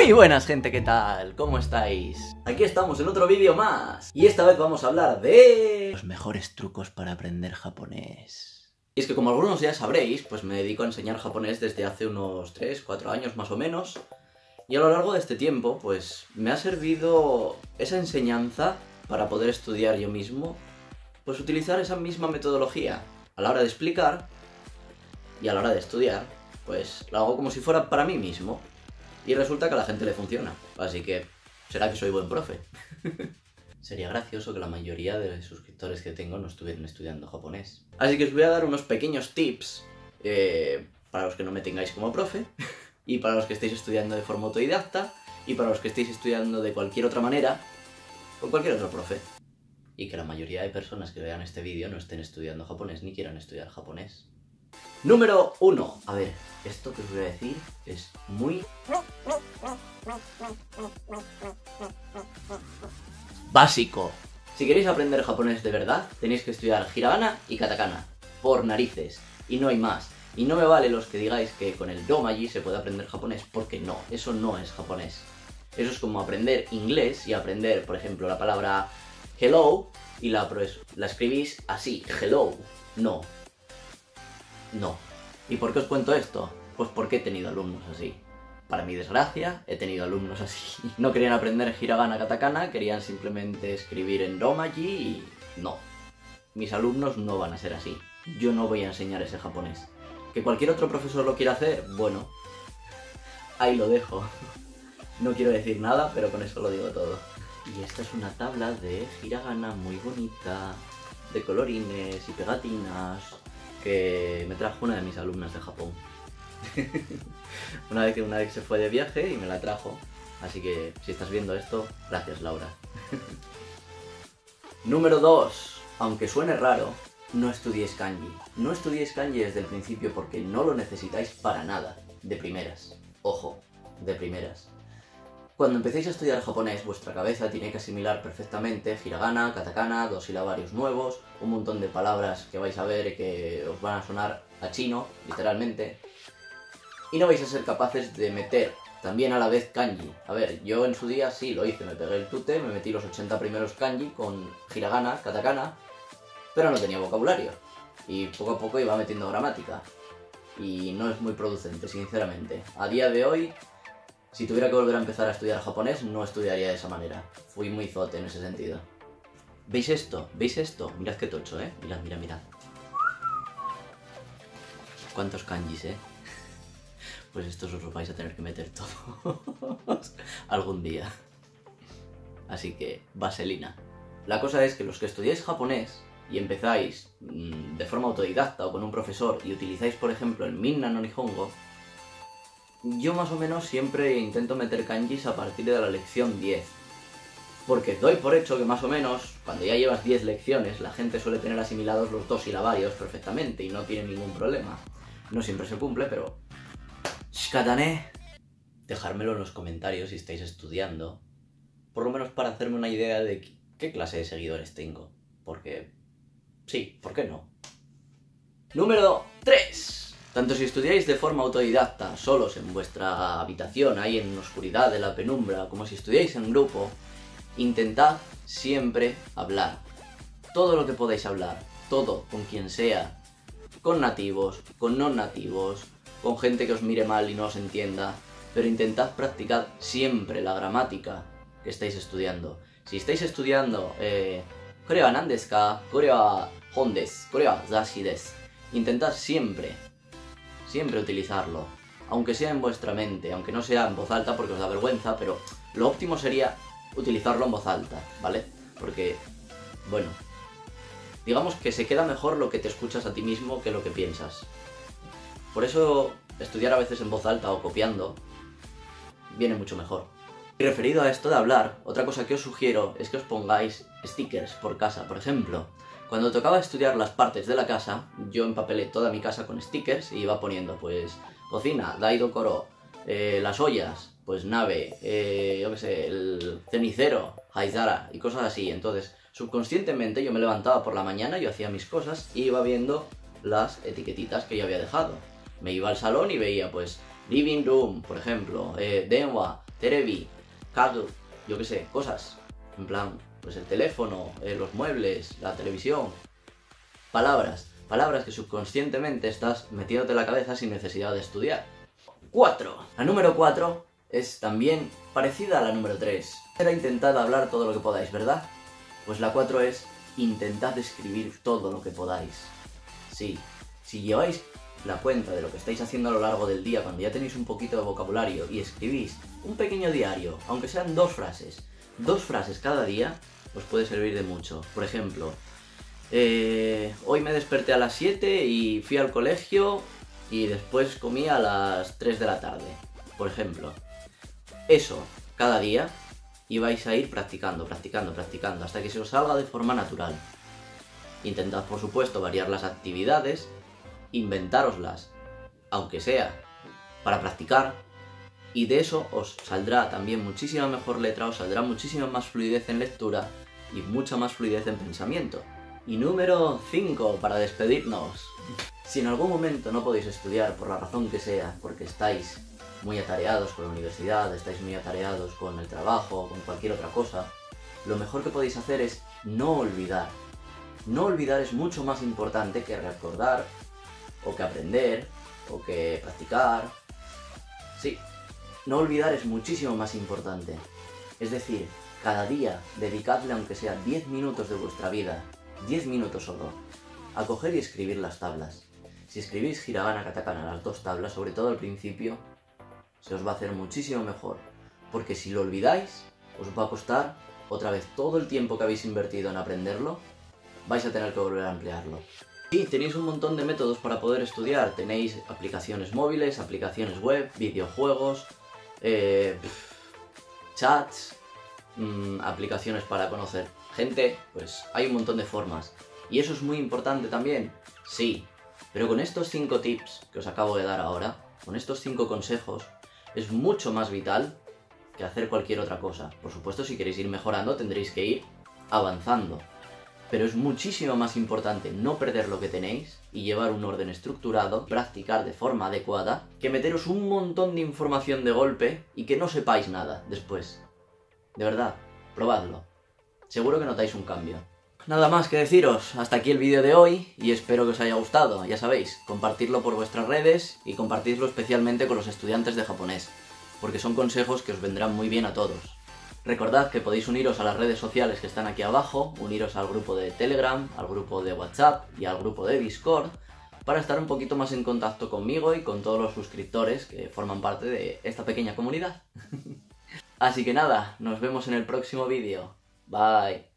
Muy buenas gente, ¿qué tal? ¿Cómo estáis? Aquí estamos en otro vídeo más. Y esta vez vamos a hablar de los mejores trucos para aprender japonés. Y es que como algunos ya sabréis, pues me dedico a enseñar japonés desde hace unos 3-4 años más o menos. Y a lo largo de este tiempo, pues me ha servido esa enseñanza para poder estudiar yo mismo, pues utilizar esa misma metodología a la hora de explicar y a la hora de estudiar, pues lo hago como si fuera para mí mismo. Y resulta que a la gente le funciona, así que será que soy buen profe. Sería gracioso que la mayoría de los suscriptores que tengo no estuvieran estudiando japonés. Así que os voy a dar unos pequeños tips para los que no me tengáis como profe, y para los que estéis estudiando de forma autodidacta, y para los que estéis estudiando de cualquier otra manera, con cualquier otro profe. Y que la mayoría de personas que vean este vídeo no estén estudiando japonés ni quieran estudiar japonés. Número 1. A ver, esto que os voy a decir es muy básico. Si queréis aprender japonés de verdad, tenéis que estudiar hiragana y katakana. Por narices. Y no hay más. Y no me vale los que digáis que con el domaji se puede aprender japonés, porque no, eso no es japonés. Eso es como aprender inglés y aprender, por ejemplo, la palabra hello y la escribís así, hello. No. No. ¿Y por qué os cuento esto? Pues porque he tenido alumnos así. Para mi desgracia, he tenido alumnos así. No querían aprender hiragana, katakana, querían simplemente escribir en romaji y no. Mis alumnos no van a ser así. Yo no voy a enseñar ese japonés. ¿Que cualquier otro profesor lo quiera hacer? Bueno, ahí lo dejo. No quiero decir nada, pero con eso lo digo todo. Y esta es una tabla de hiragana muy bonita, de colorines y pegatinas, que me trajo una de mis alumnas de Japón. una vez se fue de viaje y me la trajo. Así que si estás viendo esto, gracias Laura. Número 2. Aunque suene raro, no estudiéis kanji. No estudiéis kanji desde el principio porque no lo necesitáis para nada. De primeras. Ojo, de primeras. Cuando empecéis a estudiar japonés, vuestra cabeza tiene que asimilar perfectamente hiragana, katakana, dos silabarios nuevos, un montón de palabras que vais a ver y que os van a sonar a chino, literalmente. Y no vais a ser capaces de meter también a la vez kanji. A ver, yo en su día sí lo hice, me pegué el tute, me metí los 80 primeros kanji con hiragana, katakana, pero no tenía vocabulario. Y poco a poco iba metiendo gramática. Y no es muy producente, sinceramente. A día de hoy, si tuviera que volver a empezar a estudiar japonés, no estudiaría de esa manera. Fui muy zote en ese sentido. ¿Veis esto? ¿Veis esto? Mirad qué tocho, ¿eh? Mirad, mirad, mirad. ¿Cuántos kanjis, eh? Pues estos os los vais a tener que meter todos algún día. Así que, vaselina. La cosa es que los que estudiáis japonés y empezáis de forma autodidacta o con un profesor y utilizáis, por ejemplo, el Minna no Nihongo, yo más o menos siempre intento meter kanjis a partir de la lección 10. Porque doy por hecho que más o menos, cuando ya llevas 10 lecciones, la gente suele tener asimilados los dos silabarios perfectamente y no tiene ningún problema. No siempre se cumple, pero shikata ne. Dejármelo en los comentarios si estáis estudiando, por lo menos para hacerme una idea de qué clase de seguidores tengo. Porque sí, ¿por qué no? Número 3. Tanto si estudiáis de forma autodidacta, solos en vuestra habitación, ahí en la oscuridad de la penumbra, como si estudiáis en grupo, intentad siempre hablar. Todo lo que podáis hablar, todo, con quien sea, con nativos, con no nativos, con gente que os mire mal y no os entienda, pero intentad practicar siempre la gramática que estáis estudiando. Si estáis estudiando, kore wa nan desu ka, kore wa hon desu, kore wa zashi desu, intentad siempre utilizarlo, aunque sea en vuestra mente, aunque no sea en voz alta porque os da vergüenza, pero lo óptimo sería utilizarlo en voz alta, ¿vale? Porque, bueno, digamos que se queda mejor lo que te escuchas a ti mismo que lo que piensas. Por eso estudiar a veces en voz alta o copiando viene mucho mejor. Y referido a esto de hablar, otra cosa que os sugiero es que os pongáis stickers por casa, por ejemplo. Cuando tocaba estudiar las partes de la casa, yo empapelé toda mi casa con stickers y iba poniendo, pues, cocina, daidokoro, las ollas, pues nave, yo qué sé, el cenicero, haizara y cosas así. Entonces, subconscientemente yo me levantaba por la mañana, yo hacía mis cosas y iba viendo las etiquetitas que yo había dejado. Me iba al salón y veía pues living room, por ejemplo, denwa, terebi, kagyu, yo qué sé, cosas. En plan, pues el teléfono, los muebles, la televisión. Palabras que subconscientemente estás metiéndote en la cabeza sin necesidad de estudiar. 4. La número 4 es también parecida a la número 3. Era intentad hablar todo lo que podáis, ¿verdad? Pues la 4 es intentad escribir todo lo que podáis. Sí, si lleváis la cuenta de lo que estáis haciendo a lo largo del día, cuando ya tenéis un poquito de vocabulario y escribís un pequeño diario, aunque sean 2 frases cada día, os puede servir de mucho. Por ejemplo, hoy me desperté a las 7 y fui al colegio y después comí a las 3 de la tarde, por ejemplo. Eso, cada día, y vais a ir practicando, hasta que se os salga de forma natural. Intentad, por supuesto, variar las actividades, inventároslas, aunque sea para practicar, y de eso os saldrá también muchísima mejor letra, os saldrá muchísima más fluidez en lectura y mucha más fluidez en pensamiento. Y número 5, para despedirnos. Si en algún momento no podéis estudiar, por la razón que sea, porque estáis muy atareados con la universidad, estáis muy atareados con el trabajo o con cualquier otra cosa, lo mejor que podéis hacer es no olvidar. No olvidar es mucho más importante que recordar, o que aprender, o que practicar. Sí, no olvidar es muchísimo más importante. Es decir, cada día dedicadle aunque sea 10 minutos de vuestra vida, 10 minutos solo, a coger y escribir las tablas. Si escribís hiragana, katakana, las 2 tablas, sobre todo al principio, se os va a hacer muchísimo mejor, porque si lo olvidáis, os va a costar otra vez todo el tiempo que habéis invertido en aprenderlo, vais a tener que volver a emplearlo. Y tenéis un montón de métodos para poder estudiar. Tenéis aplicaciones móviles, aplicaciones web, videojuegos, chats, aplicaciones para conocer gente, pues hay un montón de formas. ¿Y eso es muy importante también? Sí, pero con estos 5 tips que os acabo de dar ahora, con estos 5 consejos, es mucho más vital que hacer cualquier otra cosa. Por supuesto, si queréis ir mejorando, tendréis que ir avanzando. Pero es muchísimo más importante no perder lo que tenéis y llevar un orden estructurado, practicar de forma adecuada, que meteros un montón de información de golpe y que no sepáis nada después. De verdad, probadlo. Seguro que notáis un cambio. Nada más que deciros, hasta aquí el vídeo de hoy y espero que os haya gustado. Ya sabéis, compartidlo por vuestras redes y compartidlo especialmente con los estudiantes de japonés, porque son consejos que os vendrán muy bien a todos. Recordad que podéis uniros a las redes sociales que están aquí abajo, uniros al grupo de Telegram, al grupo de WhatsApp y al grupo de Discord, para estar un poquito más en contacto conmigo y con todos los suscriptores que forman parte de esta pequeña comunidad. Así que nada, nos vemos en el próximo vídeo. Bye.